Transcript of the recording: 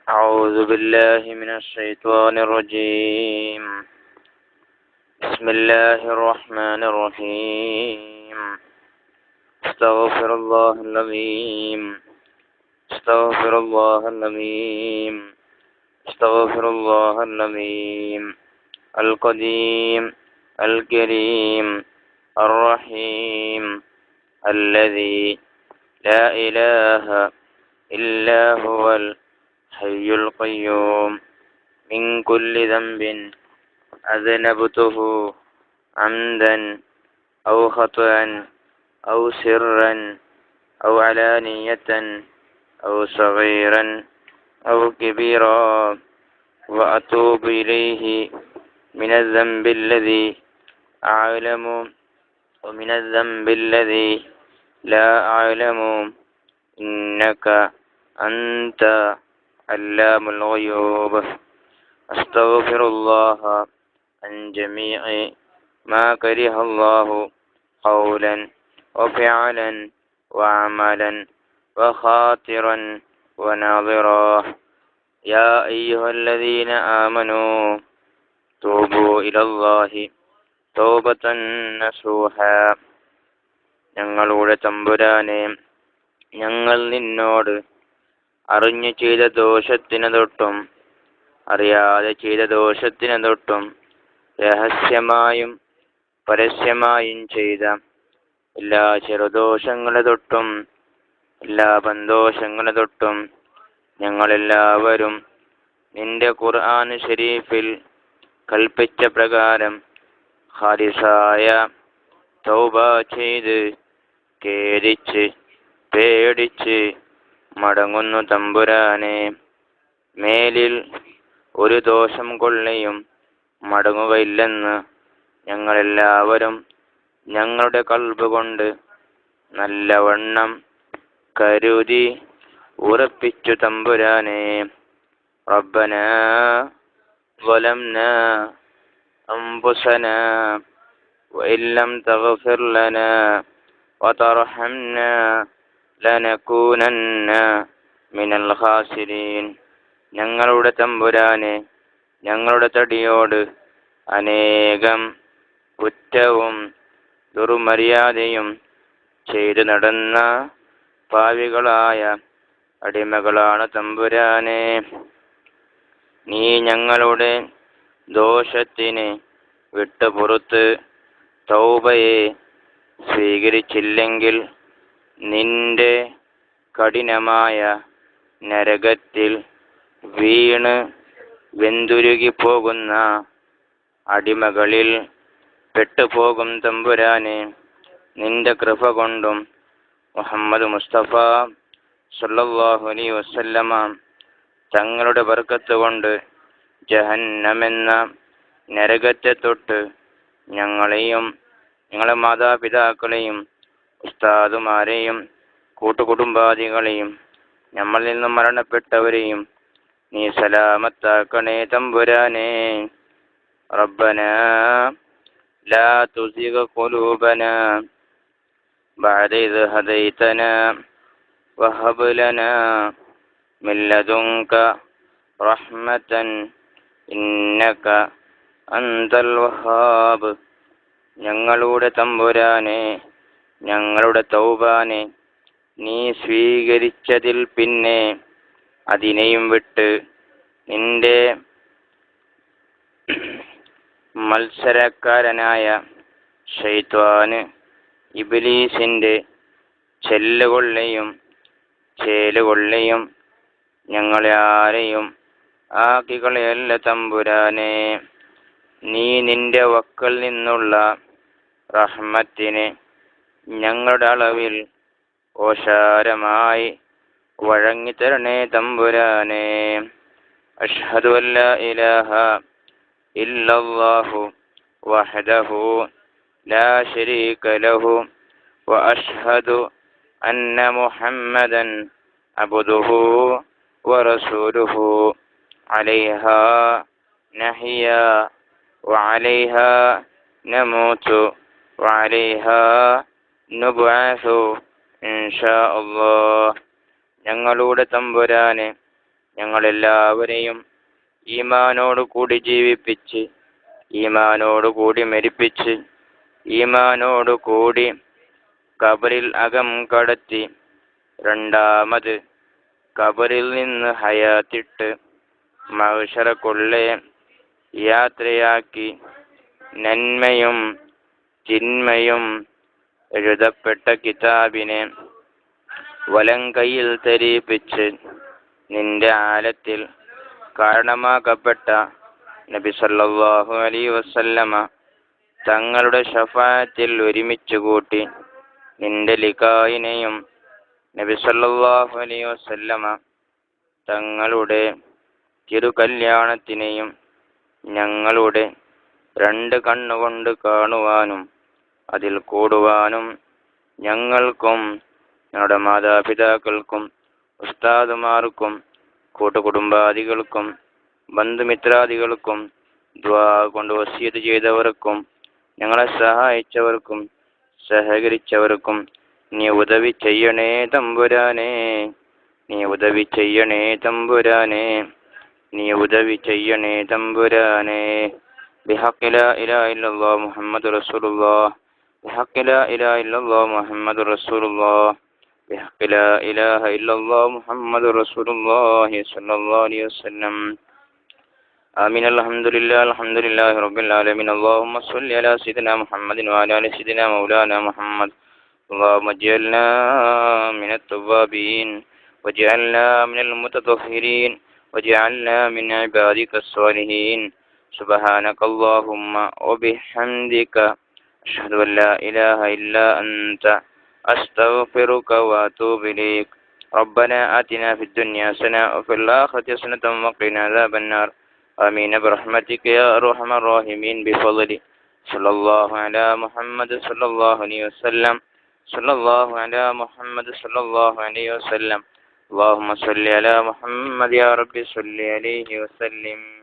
أعوذ بالله من الشيطان الرجيم. بسم الله الرحمن الرحيم. استغفر الله العظيم. استغفر الله العظيم. استغفر الله العظيم. القديم الكريم الرحيم الذي لا إله إلا هو الحي القيوم من كل ذنب أذنبته عمدا أو خطأ أو سرا أو علانية أو صغيرا أو كبيرا وأتوب إليه من الذنب الذي أعلم ومن الذنب الذي لا أعلم إنك أنت علام الغيوب. أستغفر الله عن جميع ما كره الله قولا وفعلا وعملا وخاطرا وناظرا. يا أيها الذين آمنوا توبوا إلى الله توبة نصوحا. ഞങ്ങളുടെ തമ്പുരാനെ, ഞങ്ങൾ നിന്നോട് അറിഞ്ഞു ചെയ്ത ദോഷത്തിന് തൊട്ടും അറിയാതെ ചെയ്ത ദോഷത്തിന് തൊട്ടും രഹസ്യമായും പരസ്യമായും ചെയ്ത എല്ലാ ചെറുദോഷങ്ങളെ തൊട്ടും എല്ലാ വൻദോഷങ്ങളെ തൊട്ടും ഞങ്ങളെല്ലാവരും നിന്റെ ഖുർആൻ ശരീഫിൽ കൽപ്പിച്ച പ്രകാരം ഖാലിസായ തൗബ ചെയ്ത് ഖേദിച്ച് പേടിച്ച് മടങ്ങുന്നു തമ്പുരാനെ. മേലിൽ ഒരു ദോഷം കൊള്ളയും മടങ്ങുകയില്ലെന്ന് ഞങ്ങളെല്ലാവരും ഞങ്ങളുടെ ഖൽബ് കൊണ്ട് നല്ലവണ്ണം കരുതി ഉറപ്പിച്ചു തമ്പുരാനെ. റബ്ബനാ ളലംനാ അൻഫുസനാ വഇൻ ലം തഗ്ഫിർ ലനാ വതർഹംനാ ലനകൂനന്ന മിനൽ ഖാസിരീൻ. ഞങ്ങളുടെ തമ്പുരാനെ, ഞങ്ങളുടെ തടിയോട് അനേകം കുറ്റവും ദുർമര്യാദയും ചെയ്തു നടന്ന പാവികളായ അടിമകളാണ് തമ്പുരാനെ. നീ ഞങ്ങളുടെ ദോഷത്തിന് വിട്ടുപുറത്ത് തൗബയെ സ്വീകരിച്ചില്ലെങ്കിൽ നിന്റെ കഠിനമായ നരകത്തിൽ വീണ് വെന്തുരുകി പോകുന്ന അടിമകളിൽ പെട്ടുപോകും തമ്പുരാനെ. നിന്റെ കൃപ കൊണ്ടും മുഹമ്മദ് മുസ്തഫ സല്ലല്ലാഹു അലൈഹി വസല്ലമ തങ്ങളുടെ ബർക്കത്ത് കൊണ്ട് ജഹന്നമെന്ന നരകത്തെ തൊട്ട് ഞങ്ങളെയും ഞങ്ങളെ മാതാപിതാക്കളെയും ഉസ്താദുമാരെയും കൂട്ടുകുടുംബാദികളെയും നമ്മളിൽ നിന്നും മരണപ്പെട്ടവരെയും നീ സലാമത്താക്കണേ തമ്പുരാനെ. റബ്ബനാ ലാ തുസിഗ ഖുലൂബനാ ബഅദ ഇദ് ഹദൈതനാ വഹബ് ലനാ മിൻ ലദുൻക റഹ്മതൻ ഇന്നക അൻതൽ വഹാബ്. ഞങ്ങളുടെ തമ്പുരാനെ, ഞങ്ങളുടെ തൗബാനെ നീ സ്വീകരിച്ചതിൽ പിന്നെ അതിനെയും വിട്ട് നിന്റെ മത്സരക്കാരനായ ശൈത്വാന് ഇബ്ലീസിന്റെ ചേലുകൊള്ളയും ഞങ്ങളെ ആരെയും ആക്കികളയല്ല തമ്പുരാനെ. നീ നിന്റെ വക്കൽ നിന്നുള്ള റഹ്മത്തിനെ ഞങ്ങളുടെ അളവിൽ ഓശാരമായി വഴങ്ങിത്തരണേ തമ്പുരാനെ. അഷ്ഹദു അല്ലാ ഇലാഹ ഇല്ലല്ലാഹു വഹ്ദഹു ലാ ശരീക ലഹു വഅഷ്ഹദു അന്ന മുഹമ്മദൻ അബ്ദുഹു വറസൂലുഹു. അലൈഹാ നഹ്യാ വഅലൈഹാ നമൂതു വഅലൈഹാ നുബ്അസു ഇൻഷാ അല്ലാഹ്. ഞങ്ങളുടെ തമ്പുരാനെ, ഞങ്ങളെല്ലാവരെയും ഈമാനോട് കൂടി ജീവിപ്പിച്ച് ഈമാനോട് കൂടി മരിപ്പിച്ച് ഈമാനോട് കൂടി ഖബറിൽ അകം കടത്തി രണ്ടാമത് ഖബറിൽ നിന്ന് ഹയാത്തിട്ട് മഹ്ശറക്കുള്ളെ യാത്രയാക്കി നന്മയും തിന്മയും എഴുതപ്പെട്ട കിതാബിനെ വലങ്കയിൽ ധരിപ്പിച്ച് നിന്റെ ആലത്തിൽ കാരണമാക്കപ്പെട്ട നബി സല്ലല്ലാഹു അലൈഹി വസല്ലമ തങ്ങളുടെ ശഫാഅത്തിൽ ഒരുമിച്ച് കൂട്ടി നിന്റെ ലിഖായിനെയും നബി സല്ലല്ലാഹു അലൈഹി വസല്ലമ തങ്ങളുടെ തിരുകല്യാണത്തിനെയും ഞങ്ങളുടെ രണ്ട് കണ്ണുകൊണ്ട് കാണുവാനും അതിൽ കൂടുവാനും ഞങ്ങൾക്കും ഞങ്ങളുടെ മാതാപിതാക്കൾക്കും ഉസ്താദുമാർക്കും കൂട്ടുകുടുംബാദികൾക്കും ബന്ധുമിത്രാദികൾക്കും ദുആ കൊണ്ട് വസിയത്ത് ചെയ്തവർക്കും ഞങ്ങളെ സഹായിച്ചവർക്കും സഹകരിച്ചവർക്കും നീ ഉദവി ചെയ്യണേ തമ്പുരാനെ, നീ ഉദവി ചെയ്യണേ തമ്പുരാനെ, നീ ഉദവി ചെയ്യണേ തമ്പുരാനെ. ബിഹഖ് ലാ ഇലാഹ ഇല്ലല്ലാഹ് മുഹമ്മദുർ റസൂലുള്ളാഹ്, ബിഹഖ് ലാ ഇലാഹ ഇല്ലല്ലാഹ് മുഹമ്മദുർ റസൂലുള്ളാഹ്, ബിഹഖ് ലാ ഇലാഹ ഇല്ലല്ലാഹ് മുഹമ്മദുർ റസൂലുള്ളാഹി സ്വല്ലല്ലാഹു അലൈഹി വസല്ലം. ആമീൻ. അൽഹംദുലില്ലാഹി റബ്ബിൽ ആലമീൻ. അല്ലാഹുമ്മ സ്വല്ലി അലാ സയ്യിദിനാ മുഹമ്മദിൻ വഅലാ ആലി സയ്യിദിനാ മൗലാനാ മുഹമ്മദ്. اللهم اجعلنا من التوابين واجعلنا من المتطهرين واجعلنا من عبادك الصالحين. سبحانك اللهم وبحمدك أشهد أن لا إله إلا أنت أستغفرك وأتوب إليك. ربنا آتنا في الدنيا حسنة وفي الآخرة حسنة وقنا عذاب النار. آمين برحمتك يا أرحم الراحمين. بفضل صلى الله على محمد صلى الله عليه وسلم. صلى الله على محمد صلى الله عليه وسلم. اللهم صل على محمد يا رب صل عليه وسلم.